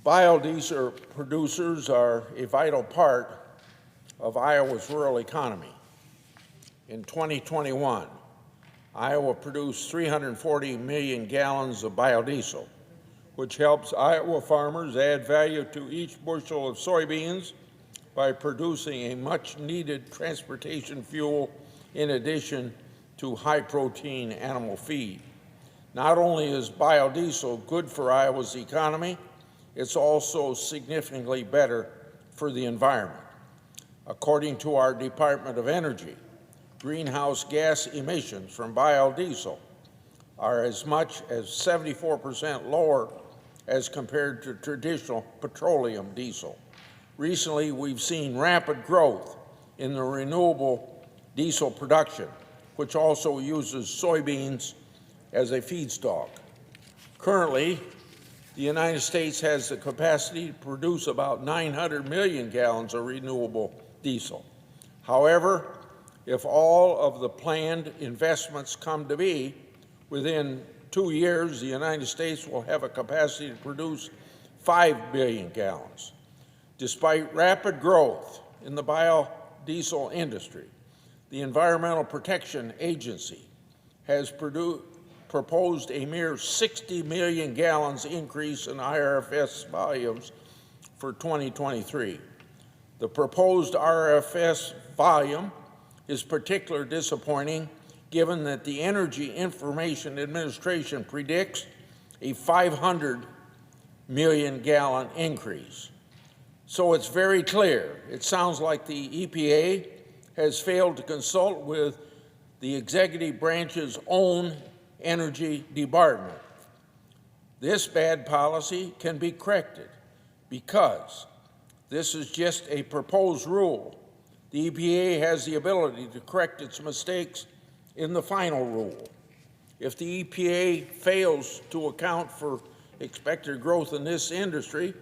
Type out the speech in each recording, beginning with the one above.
Biodiesel producers are a vital part of Iowa's rural economy. In 2021, Iowa produced 340 million gallons of biodiesel, which helps Iowa farmers add value to each bushel of soybeans by producing a much-needed transportation fuel in addition to high-protein animal feed. Not only is biodiesel good for Iowa's economy, it's also significantly better for the environment. According to our Department of Energy, greenhouse gas emissions from biodiesel are as much as 74% lower as compared to traditional petroleum diesel. Recently, we've seen rapid growth in the renewable diesel production, which also uses soybeans as a feedstock. Currently, the United States has the capacity to produce about 900 million gallons of renewable diesel. However, if all of the planned investments come to be, within 2 years, the United States will have a capacity to produce 5 billion gallons. Despite rapid growth in the biodiesel industry, the Environmental Protection Agency has proposed a mere 60 million gallons increase in RFS volumes for 2023. The proposed RFS volume is particularly disappointing given that the Energy Information Administration predicts a 500 million gallon increase. So it's very clear. It sounds like the EPA has failed to consult with the executive branch's own energy department. This bad policy can be corrected because this is just a proposed rule. The EPA has the ability to correct its mistakes in the final rule. If the EPA fails to account for expected growth in this industry,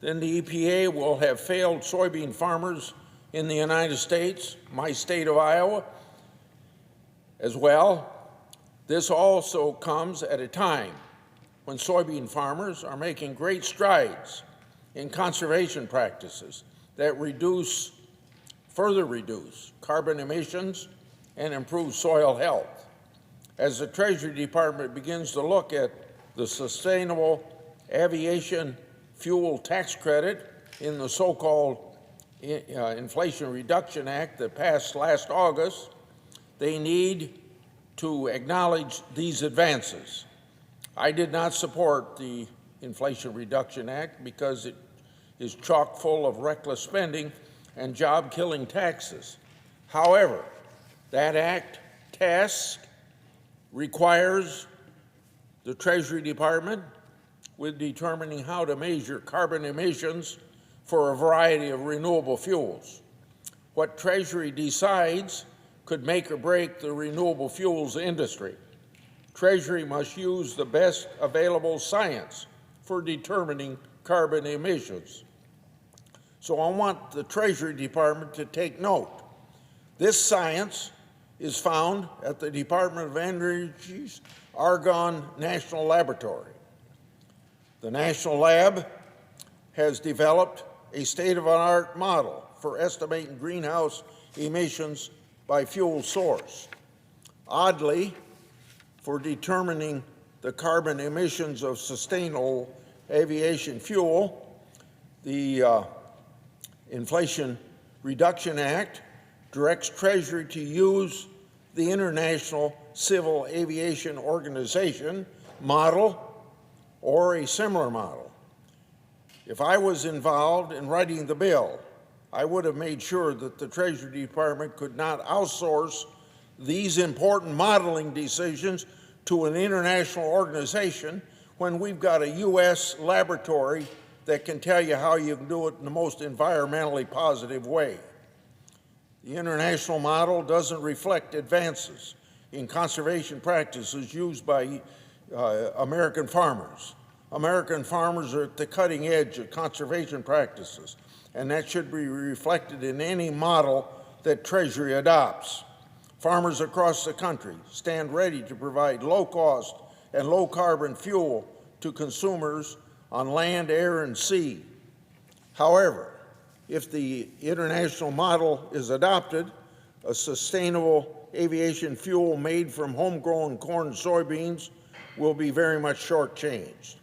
then the EPA will have failed soybean farmers in the United States, my state of Iowa, as well. This also comes at a time when soybean farmers are making great strides in conservation practices that further reduce carbon emissions and improve soil health. As the Treasury Department begins to look at the Sustainable Aviation Fuel Tax Credit in the so-called Inflation Reduction Act that passed last August, they need to acknowledge these advances. I did not support the Inflation Reduction Act because it is chock full of reckless spending and job-killing taxes. However, that act requires the Treasury Department with determining how to measure carbon emissions for a variety of renewable fuels. What Treasury decides could make or break the renewable fuels industry. Treasury must use the best available science for determining carbon emissions. So I want the Treasury Department to take note. This science is found at the Department of Energy's Argonne National Laboratory. The National Lab has developed a state-of-the-art model for estimating greenhouse emissions by fuel source. Oddly, for determining the carbon emissions of sustainable aviation fuel, the Inflation Reduction Act directs Treasury to use the International Civil Aviation Organization model or a similar model. If I was involved in writing the bill, I would have made sure that the Treasury Department could not outsource these important modeling decisions to an international organization when we've got a U.S. laboratory that can tell you how you can do it in the most environmentally positive way. The international model doesn't reflect advances in conservation practices used by American farmers. American farmers are at the cutting edge of conservation practices, and that should be reflected in any model that Treasury adopts. Farmers across the country stand ready to provide low-cost and low-carbon fuel to consumers on land, air, and sea. However, if the international model is adopted, a sustainable aviation fuel made from homegrown corn and soybeans will be very much shortchanged.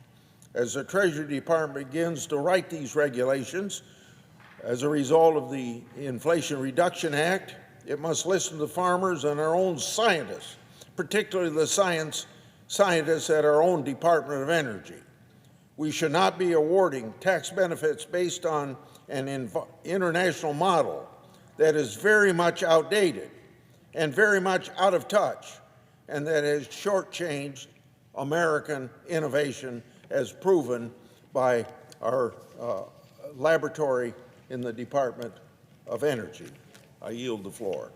As the Treasury Department begins to write these regulations, as a result of the Inflation Reduction Act, it must listen to farmers and our own scientists, particularly the scientists at our own Department of Energy. We should not be awarding tax benefits based on an international model that is very much outdated and very much out of touch, and that has shortchanged American innovation as proven by our laboratory in the Department of Energy. I yield the floor.